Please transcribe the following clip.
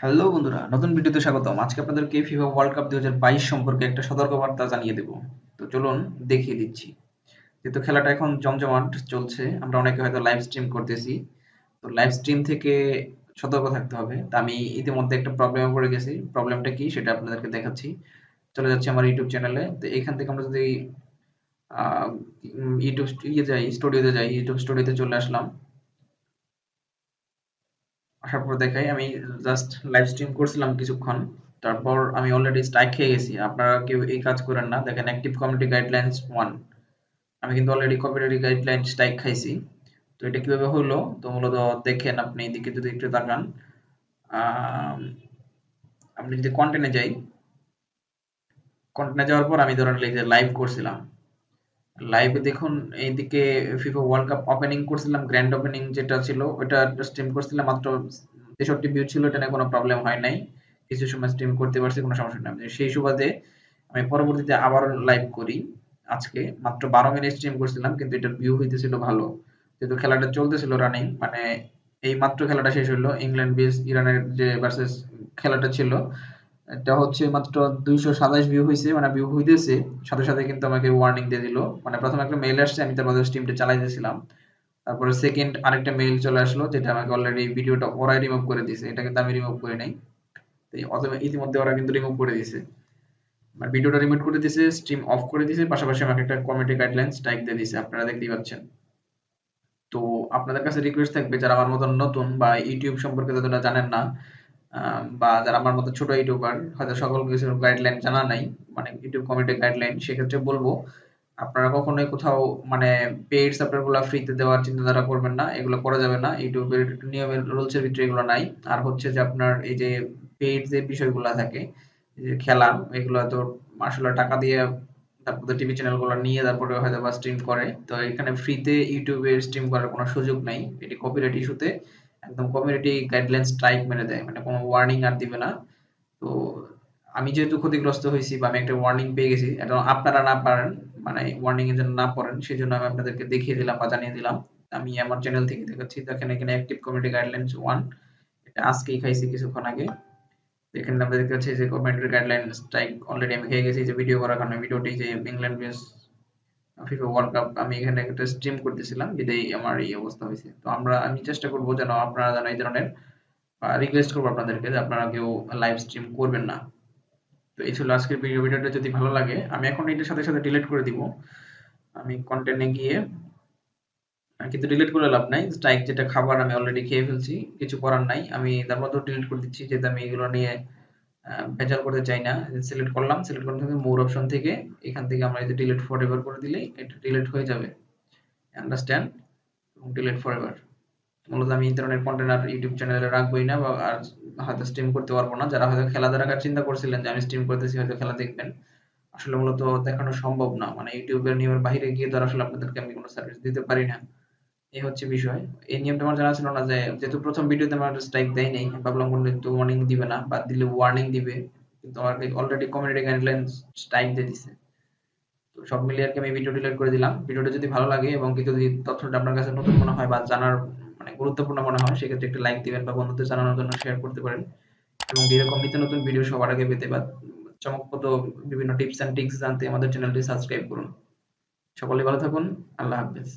Hello বন্ধুরা, নতুন ভিডিওতে স্বাগতম। আজকে আপনাদেরকে ফিফা ওয়ার্ল্ড কাপ 2022 সম্পর্কে একটা সতর্কবার্তা জানিয়ে দেব। তো চলুন দেখিয়ে দিচ্ছি। যেহেতু খেলাটা এখন জমজমাট চলছে, আমরা অনেকে হয়তো লাইভ স্ট্রিম করতেছি। তো লাইভ স্ট্রিম থেকে সতর্ক থাকতে হবে। তা আমি ইতিমধ্যে একটা প্রবলেমে পড়ে গেছি। প্রবলেমটা কি সেটা আপনাদেরকে দেখাচ্ছি। চলে যাচ্ছি আমার ইউটিউব চ্যানেলে। তো এখান থেকে আমরা যদি আহ, ইউটিউব স্টুডিওতে যাই, ইউটিউব স্টুডিওতে চলে আসলাম। আসার পর দেখাই আমি জাস্ট লাইভ স্ট্রিম করছিলাম কিছুক্ষণ। তারপর আমি অলরেডি স্ট্রাইক খেয়ে গেছি। আপনারা কেউ এই কাজ করেন না। দেখেন অ্যাক্টিভ কমিউনিটি গাইডলাইন্স 1। আমি কিন্তু অলরেডি কমিউনিটি গাইডলাইন স্ট্রাইক খাইছি। তো এটা কিভাবে হলো? তো মূলত দেখেন, আপনি এদিকে যদি একটু তাকান, আম, আপনি যদি কন্টেন্টে যাই, কন্টেন্টে যাওয়ার পর আমি ধরেন এই যে লাইভ করছিলাম। লাইভে দেখুন, এইদিকে ফিফা ওয়ার্ল্ড কাপ ওপেনিং করছিলাম, গ্র্যান্ড ওপেনিং যেটা ছিল ওটা স্ট্রিম করছিলাম, মাত্র 63 ভিউ ছিল। এটা নিয়ে কোনো প্রবলেম হয় নাই, কিছু সময় স্ট্রিম করতে পারছি, কোনো সমস্যা নেই। সেই সুবাদে আমি পরবর্তীতে আবার লাইভ করি। আজকে মাত্র 12 মিনিট স্ট্রিম করছিলাম, কিন্তু এটার ভিউ হইতেছিল ভালো, যেহেতু খেলাটা চলতেছিল রানিং। মানে এই মাত্র খেলাটা শেষ হলো, ইংল্যান্ড ভিএস ইরানের যে ভার্সেস খেলাটা ছিল, এটা হচ্ছে মাত্র 227 ভিউ হয়েছে, মানে ভিউ হইতেছে। সাথে সাথে কিন্তু আমাকে ওয়ার্নিং দিয়ে দিল। মানে প্রথমে একটা মেইল আসছে, আমি তারপরে স্ট্রিমটা চালাইতেছিলাম। তারপরে সেকেন্ড আরেকটা মেইল চলে আসলো, যেটা আমাকে অলরেডি ভিডিওটা ওরাই রিমুভ করে দিয়েছে, এটা কিন্তু আমি রিমুভ করি নাই। তো অথবা ইতিমধ্যে ওরা কিন্তু রিমুভ করে দিয়েছে, মানে ভিডিওটা রিমুভ করে দিয়েছে, স্ট্রিম অফ করে দিয়েছে, পাশাপাশি আমাকে একটা কমিউনিটি গাইডলাইন স্ট্রাইক দিয়ে দিয়েছে, আপনারা দেখতেই পাচ্ছেন। তো আপনাদের কাছে রিকোয়েস্ট থাকবে, যারা আমার মতন নতুন বা ইউটিউব সম্পর্কে যতটা জানেন না, বা যারা আমার মতো ছোট ইউটিউবার, হয়তো সকল কিছুর গাইডলাইন জানা নাই, মানে ইউটিউব কমিউনিটি গাইডলাইন, সেক্ষেত্রে বলবো আপনারা কখনোই কোথাও মানে পেইড সাবস্ক্রাইব গুলা ফ্রিতে দেওয়ার চিন্তাধারা করবেন না। এগুলো করা যাবে না, ইউটিউবের নিয়মের রুলস এর ভিতরে এগুলো নাই। আর হচ্ছে যে আপনার এই যে পেইড যে বিষয়গুলো থাকে, এই যে খেলা, এগুলো তো আসলে টাকা দিয়ে তারপরে টিভি চ্যানেল গুলো নিয়ে তারপরে হয়তো বা স্ট্রিম করে। তো এখানে ফ্রিতে ইউটিউবে স্ট্রিম করার কোনো সুযোগ নাই। এটি কপিরাইট ইস্যুতে একদম কমিউনিটি গাইডলাইন স্ট্রাইক মেরে দেয়, মানে কোনো ওয়ার্নিং আর দিবে না। তো আমি যেহেতু ক্ষতিগ্রস্ত হয়েছি বা আমি একটা ওয়ার্নিং পেয়ে গেছি, এটা আপনারা না পারেন, মানে ওয়ার্নিং এর জন্য না পড়েন, সেই জন্য আমি আপনাদেরকে দেখিয়ে দিলাম বা জানিয়ে দিলাম। আমি আমার চ্যানেল থেকে দেখাচ্ছি। দেখেন এখানে অ্যাক্টিভ কমিউনিটি গাইডলাইন্স 1, এটা আজকেই খাইছি কিছুক্ষণ আগে। এখানে আমরা দেখতে পাচ্ছি যে কমিউনিটি গাইডলাইন স্ট্রাইক অলরেডি আমি খেয়ে গেছি, যে ভিডিও করার কারণে। ভিডিওটি যে England VS FIFA world cup, আমি এখানে একটা স্ট্রিম করতেছিলাম, যেটাই আমার এই অবস্থা হয়েছে। তো আমি চেষ্টা করবো যেন আপনারা যেন এই ধরনের, রিকোয়েস্ট করবো আপনাদেরকে যে আপনারা কেউ লাইভ স্ট্রিম করবেন না। তো এই ছিল আজকের ভিডিওটা। যদি ভালো লাগে, আমি এখন এটার সাথে সাথে ডিলিট করে দিব। আমি কন্টেন্টে গিয়ে, কিন্তু ডিলিট করে লাভ নাই, স্ট্রাইক যেটা খাবার আমি অলরেডি খেয়ে ফেলছি, কিছু করার নাই। আমি তার মধ্যেও ডিলিট করে দিচ্ছি, যেহেতু আমি এগুলো নিয়ে ভেজাল করতে চাই না। সিলেক্ট করলাম, সিলেক্ট করতে হবে মোর অপশন থেকে, এখান থেকে আমরা এই যে ডিলিট ফর এভার করে দিলেই এটা ডিলিট হয়ে যাবে। আন্ডারস্ট্যান্ড? এবং ডিলিট ফর এভার। মূলত আমি এই ধরনের কন্টেন্ট আর ইউটিউব চ্যানেলে রাখবোই না, বা আর হয়তো স্ট্রিম করতে পারবো না। যারা হয়তো খেলা দেখার চিন্তা করছিলেন যে আমি স্ট্রিম করতেছি, হয়তো খেলা দেখবেন, আসলে মূলত দেখানো সম্ভব না। মানে ইউটিউবের নিয়মের বাইরে গিয়ে তো আর আসলে আপনাদেরকে আমি কোনো সার্ভিস দিতে পারি না। এই হচ্ছে বিষয়। এই নিয়মটা আমার জানা ছিল না, যে যেহেতু প্রথম ভিডিওতে আমার স্ট্রাইক দেয় নাই, ভাবলাম কোনো একটু ওয়ার্নিং দিবে না, বা দিলে ওয়ার্নিং দিবে, কিন্তু আমার অলরেডি কমিউনিটি গাইডলাইন স্ট্রাইক দিয়ে দিছে। তো সব মিলিয়ে আর কি আমি ভিডিও ডিলিট করে দিলাম। ভিডিওটা যদি ভালো লাগে এবং কিছু যদি তথ্যটা আপনার কাছে নতুন মনে হয় বা জানার মানে গুরুত্বপূর্ণ মনে হয়, সেক্ষেত্রে একটা লাইক দিবেন বা বন্ধুদের জানানোর জন্য শেয়ার করতে পারেন। এবং এরকম নিত্য নতুন ভিডিও সবার আগে পেতে বা চমকপ্রদ বিভিন্ন টিপস অ্যান্ড ট্রিক্স জানতে আমাদের চ্যানেলটি সাবস্ক্রাইব করুন। সকলে ভালো থাকুন। আল্লাহ হাফেজ।